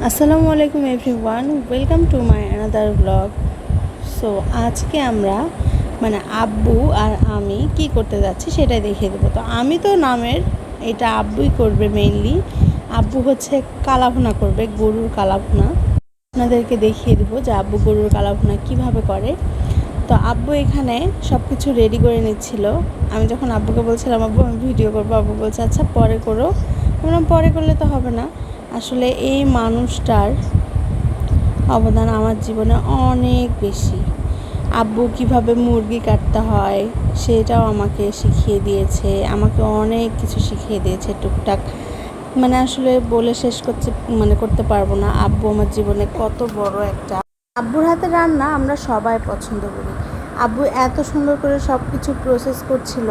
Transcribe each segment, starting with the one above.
আসসালামু আলাইকুম everyone, welcome to my another blog. So আজকে আমরা আব্বু আর আমি কি করতে যাচ্ছি সেটাই দেখিয়ে দেবো। তো আমি তো নামের এটা আব্বুই করবে মেইনলি। আব্বু হচ্ছে কালাভুনা করবে, গরুর কালাভুনা। আপনাদেরকে দেখিয়ে দেবো যে আব্বু গরুর কালাভুনা কীভাবে করে। তো আব্বু এখানে সব কিছু রেডি করে নিচ্ছিল। আমি যখন আব্বুকে বলছিলাম আব্বু আমি ভিডিও করবো, আব্বু বলছে আচ্ছা পরে করো। বললাম পরে করলে তো হবে না, আসলে এই মানুষটার অবদান আমার জীবনে অনেক বেশি। আব্বু কিভাবে মুরগি কাটতে হয় সেটাও আমাকে শিখিয়ে দিয়েছে, আমাকে অনেক কিছু শিখিয়ে দিয়েছে টুকটাক। আসলে বলে শেষ করতে পারবো না আব্বু আমার জীবনে কত বড় একটা। আব্বুর হাতে রান্না আমরা সবাই পছন্দ করি। আব্বু এত সুন্দর করে সব কিছু প্রসেস করছিল,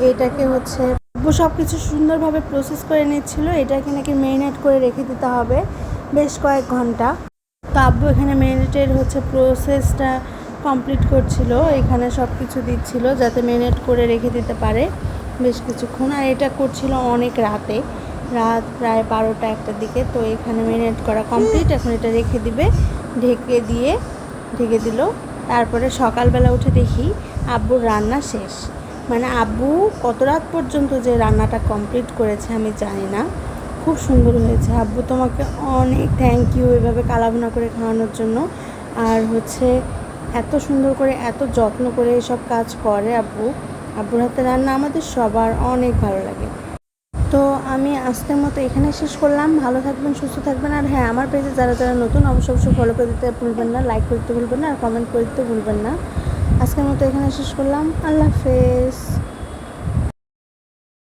এটাকে হচ্ছে আব্বু সব কিছু সুন্দরভাবে প্রসেস করে নিচ্ছিল। এটাকে নাকি মেরিনেট করে রেখে দিতে হবে বেশ কয়েক ঘন্টা। তো আব্বু এখানে মেরিনেটের প্রসেসটা কমপ্লিট করছিল, এখানে সব কিছু দিচ্ছিল যাতে মেরিনেট করে রেখে দিতে পারে বেশ কিছুক্ষণ। আর এটা করছিল অনেক রাত প্রায় 12টা 1টার দিকে। তো এখানে মেরিনেট করা কমপ্লিট, এখন এটা রেখে দিবে। ঢেকে দিল। তারপরে সকালবেলা উঠে দেখি আব্বুর রান্না শেষ। আব্বু কত রাত পর্যন্ত যে রান্নাটা কমপ্লিট করেছে আমি জানি না। খুব সুন্দর হয়েছে। আব্বু তোমাকে অনেক থ্যাংক ইউ এভাবে কালাভুনা করে খাওয়ানোর জন্য। আর এত সুন্দর করে এত যত্ন করে এসব কাজ করে আব্বুর হাতে রান্না আমাদের সবার অনেক ভালো লাগে। তো আমি আজকের মতো এখানে শেষ করলাম। ভালো থাকবেন, সুস্থ থাকবেন। আর হ্যাঁ, আমার পেজে যারা নতুন অবশ্যই ফলো করে দিতে ভুলবেন না, লাইক করতে ভুলবেন না, আর কমেন্ট করতে ভুলবেন না। আজকের মতো এখানে শেষ করলাম। আল্লাহ হাফেজ।